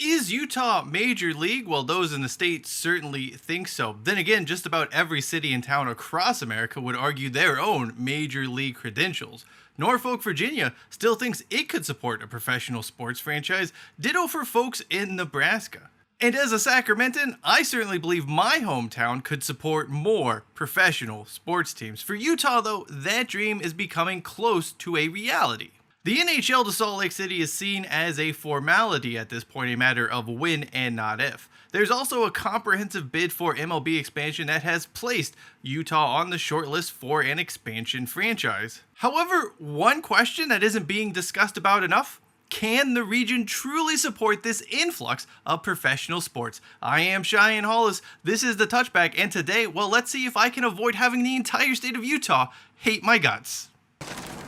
Is Utah Major League? Well, those in the state certainly think so. Then again, just about every city and town across America would argue their own Major League credentials. Norfolk, Virginia still thinks it could support a professional sports franchise, ditto for folks in Nebraska. And as a Sacramentan, I certainly believe my hometown could support more professional sports teams. For Utah, though, that dream is becoming close to a reality. The NHL to Salt Lake City is seen as a formality at this point, a matter of when and not if. There's also a comprehensive bid for MLB expansion that has placed Utah on the shortlist for an expansion franchise. However, one question that isn't being discussed about enough: can the region truly support this influx of professional sports? I am Cheyenne Hollis, this is The Touchback, and today, well, let's see if I can avoid having the entire state of Utah hate my guts.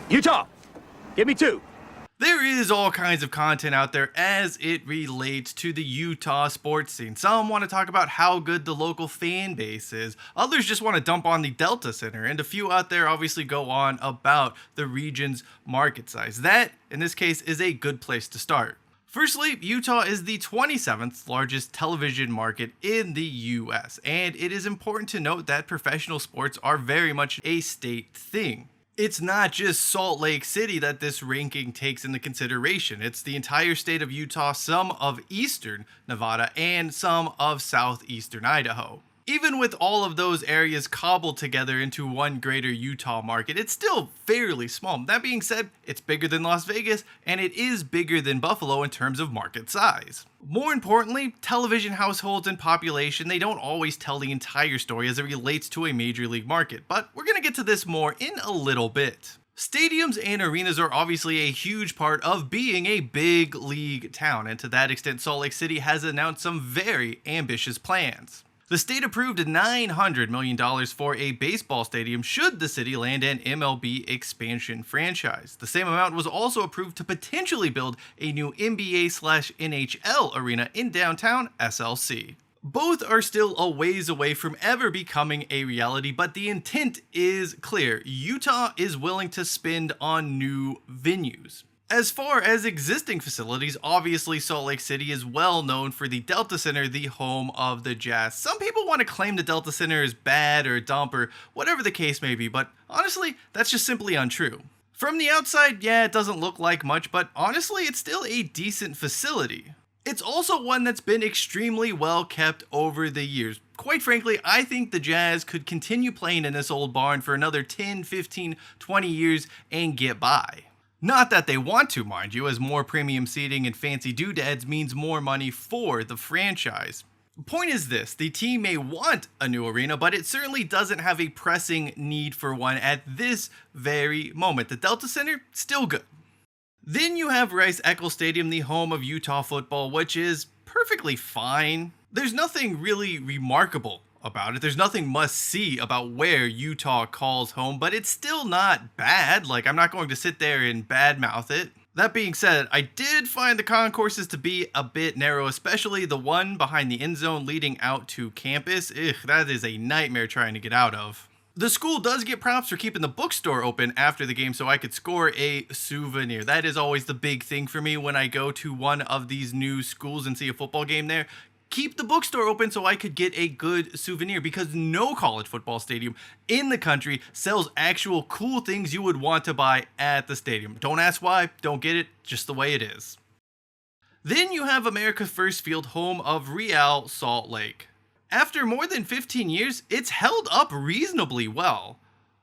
Utah! Give me two. There is all kinds of content out there as it relates to the Utah sports scene. Some want to talk about how good the local fan base is. Others just want to dump on the Delta Center. And a few out there obviously go on about the region's market size. That, in this case, is a good place to start. Firstly, Utah is the 27th largest television market in the US. And it is important to note that professional sports are very much a state thing. It's not just Salt Lake City that this ranking takes into consideration. It's the entire state of Utah, some of eastern Nevada, and some of southeastern Idaho. Even with all of those areas cobbled together into one greater Utah market, it's still fairly small. That being said, it's bigger than Las Vegas, and it is bigger than Buffalo in terms of market size. More importantly, television households and population, they don't always tell the entire story as it relates to a major league market, but we're going to get to this more in a little bit. Stadiums and arenas are obviously a huge part of being a big league town, and to that extent, Salt Lake City has announced some very ambitious plans. The state approved $900 million for a baseball stadium should the city land an MLB expansion franchise. The same amount was also approved to potentially build a new NBA/NHL arena in downtown SLC. Both are still a ways away from ever becoming a reality, but the intent is clear. Utah is willing to spend on new venues. As far as existing facilities, obviously Salt Lake City is well known for the Delta Center, the home of the Jazz. Some people want to claim the Delta Center is bad or dump or whatever the case may be, but honestly, that's just simply untrue. From the outside, yeah, it doesn't look like much, but honestly, it's still a decent facility. It's also one that's been extremely well kept over the years. Quite frankly, I think the Jazz could continue playing in this old barn for another 10, 15, 20 years and get by. Not that they want to, mind you, as more premium seating and fancy doodads means more money for the franchise. The point is this: the team may want a new arena, but it certainly doesn't have a pressing need for one at this very moment. The Delta Center, still good. Then you have Rice-Eccles Stadium, the home of Utah football, which is perfectly fine. There's nothing really remarkable about it. There's nothing must-see about where Utah calls home, but it's still not bad. Like, I'm not going to sit there and badmouth it. That being said, I did find the concourses to be a bit narrow, especially the one behind the end zone leading out to campus. That is a nightmare trying to get out of. The school does get props for keeping the bookstore open after the game so I could score a souvenir. That is always the big thing for me when I go to one of these new schools and see a football game there. Keep the bookstore open so I could get a good souvenir, because no college football stadium in the country sells actual cool things you would want to buy at the stadium. Don't ask why, don't get it, just the way it is. Then you have America's first field, home of Real Salt Lake. After more than 15 years, it's held up reasonably well.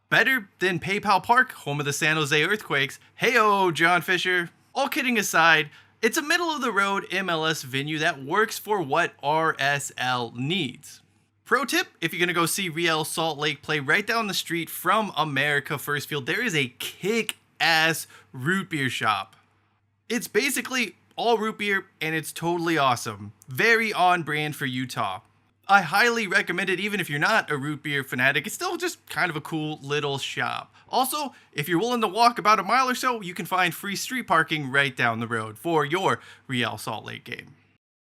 Better than PayPal Park, home of the San Jose Earthquakes. Heyo, John Fisher. All kidding aside, it's a middle-of-the-road MLS venue that works for what RSL needs. Pro tip, if you're going to go see Real Salt Lake play right down the street from America First Field, there is a kick-ass root beer shop. It's basically all root beer, and it's totally awesome. Very on brand for Utah. I highly recommend it even if you're not a root beer fanatic. It's still just kind of a cool little shop. Also, if you're willing to walk about a mile or so, you can find free street parking right down the road for your Real Salt Lake game.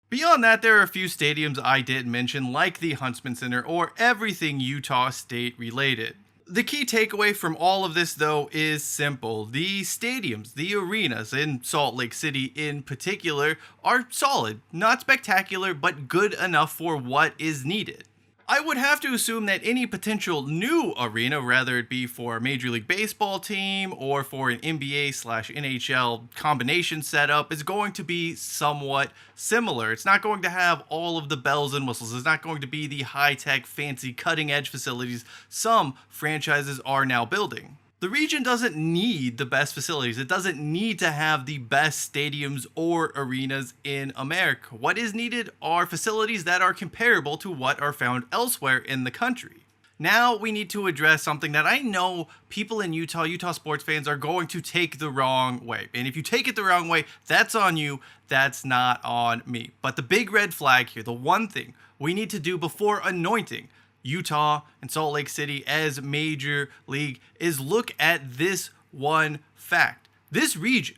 Beyond that, there are a few stadiums I didn't mention, like the Huntsman Center or everything Utah State related. The key takeaway from all of this, though, is simple. The stadiums, the arenas in Salt Lake City in particular, are solid. Not spectacular, but good enough for what is needed. I would have to assume that any potential new arena, whether it be for a Major League Baseball team or for an NBA/NHL combination setup, is going to be somewhat similar. It's not going to have all of the bells and whistles. It's not going to be the high-tech, fancy, cutting-edge facilities some franchises are now building. The region doesn't need the best facilities. It doesn't need to have the best stadiums or arenas in America. What is needed are facilities that are comparable to what are found elsewhere in the country. Now we need to address something that I know people in Utah sports fans are going to take the wrong way. And if you take it the wrong way, that's on you. That's not on me. But the big red flag here, the one thing we need to do before anointing Utah and Salt Lake City as major league is look at this one fact. This region,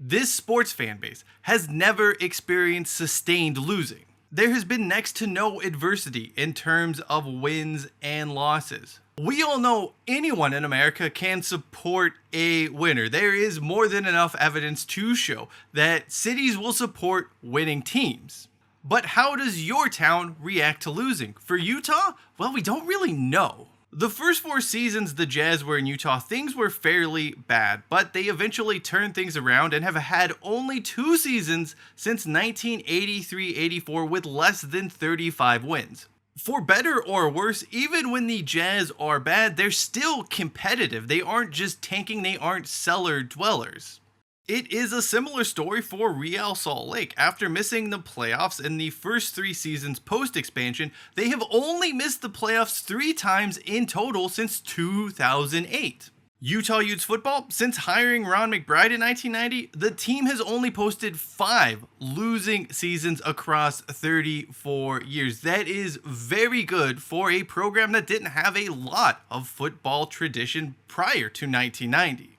this sports fan base, has never experienced sustained losing. There has been next to no adversity in terms of wins and losses. We all know anyone in America can support a winner. There is more than enough evidence to show that cities will support winning teams. But how does your town react to losing? For Utah, well, we don't really know. The first 4 seasons the Jazz were in Utah, things were fairly bad, but they eventually turned things around and have had only 2 seasons since 1983-84 with less than 35 wins. For better or worse, even when the Jazz are bad, they're still competitive. They aren't just tanking, they aren't cellar dwellers. It is a similar story for Real Salt Lake. After missing the playoffs in the first 3 seasons post-expansion, they have only missed the playoffs 3 times in total since 2008. Utah Utes football, since hiring Ron McBride in 1990, the team has only posted 5 losing seasons across 34 years. That is very good for a program that didn't have a lot of football tradition prior to 1990.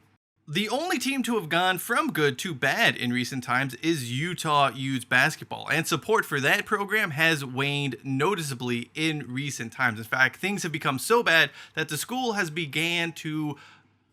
The only team to have gone from good to bad in recent times is Utah Utes basketball, and support for that program has waned noticeably in recent times. In fact, things have become so bad that the school has began to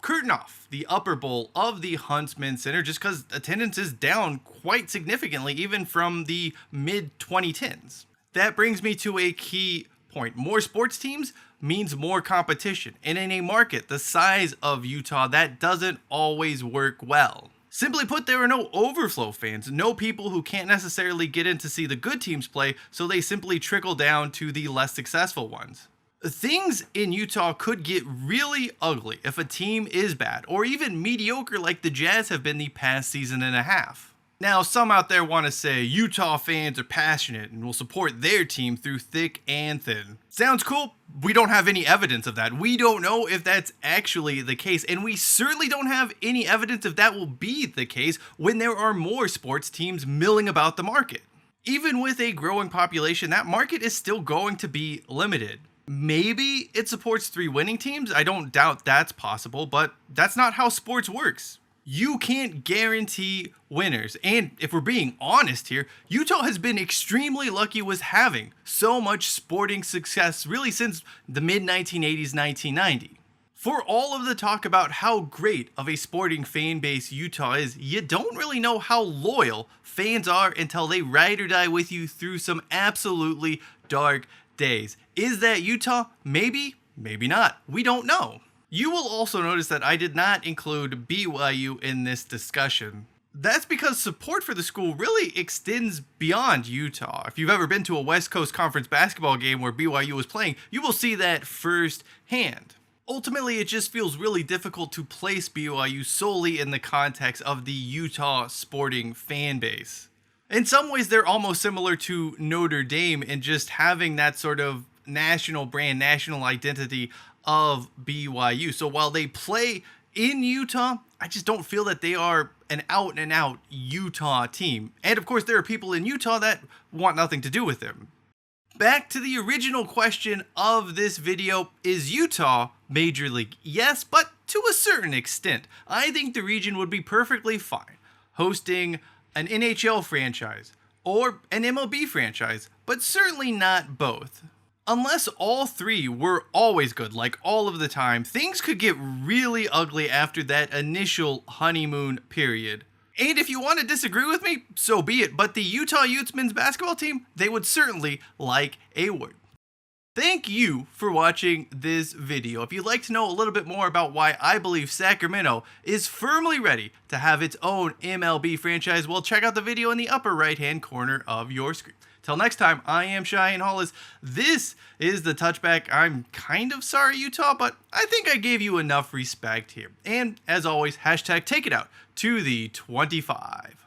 curtain off the upper bowl of the Huntsman Center just because attendance is down quite significantly, even from the mid-2010s. That brings me to a key point. More sports teams means more competition, and in a market the size of Utah, that doesn't always work well. Simply put, there are no overflow fans, no people who can't necessarily get in to see the good teams play, so they simply trickle down to the less successful ones. Things in Utah could get really ugly if a team is bad, or even mediocre like the Jazz have been the past season and a half. Now, some out there want to say Utah fans are passionate and will support their team through thick and thin. Sounds cool. We don't have any evidence of that. We don't know if that's actually the case, and we certainly don't have any evidence if that will be the case when there are more sports teams milling about the market. Even with a growing population, that market is still going to be limited. Maybe it supports 3 winning teams. I don't doubt that's possible, but that's not how sports works. You can't guarantee winners. And if we're being honest here, Utah has been extremely lucky with having so much sporting success really since the mid-1980s, 1990. For all of the talk about how great of a sporting fan base Utah is, you don't really know how loyal fans are until they ride or die with you through some absolutely dark days. Is that Utah? Maybe, maybe not. We don't know. You will also notice that I did not include BYU in this discussion. That's because support for the school really extends beyond Utah. If you've ever been to a West Coast Conference basketball game where BYU was playing, you will see that firsthand. Ultimately, it just feels really difficult to place BYU solely in the context of the Utah sporting fan base. In some ways, they're almost similar to Notre Dame in just having that sort of national brand, national identity of BYU. So while they play in Utah, I just don't feel that they are an out and out Utah team. And of course, there are people in Utah that want nothing to do with them. Back to the original question of this video, is Utah Major League? Yes, but to a certain extent. I think the region would be perfectly fine hosting an NHL franchise or an MLB franchise, but certainly not both. Unless all three were always good, like all of the time, things could get really ugly after that initial honeymoon period. And if you want to disagree with me, so be it, but the Utah Utes men's basketball team, they would certainly like a word. Thank you for watching this video. If you'd like to know a little bit more about why I believe Sacramento is firmly ready to have its own MLB franchise, well, check out the video in the upper right-hand corner of your screen. Till next time, I am Cheyenne Hollis. This is The Touchback. I'm kind of sorry, Utah, but I think I gave you enough respect here. And as always, hashtag take it out to the 25.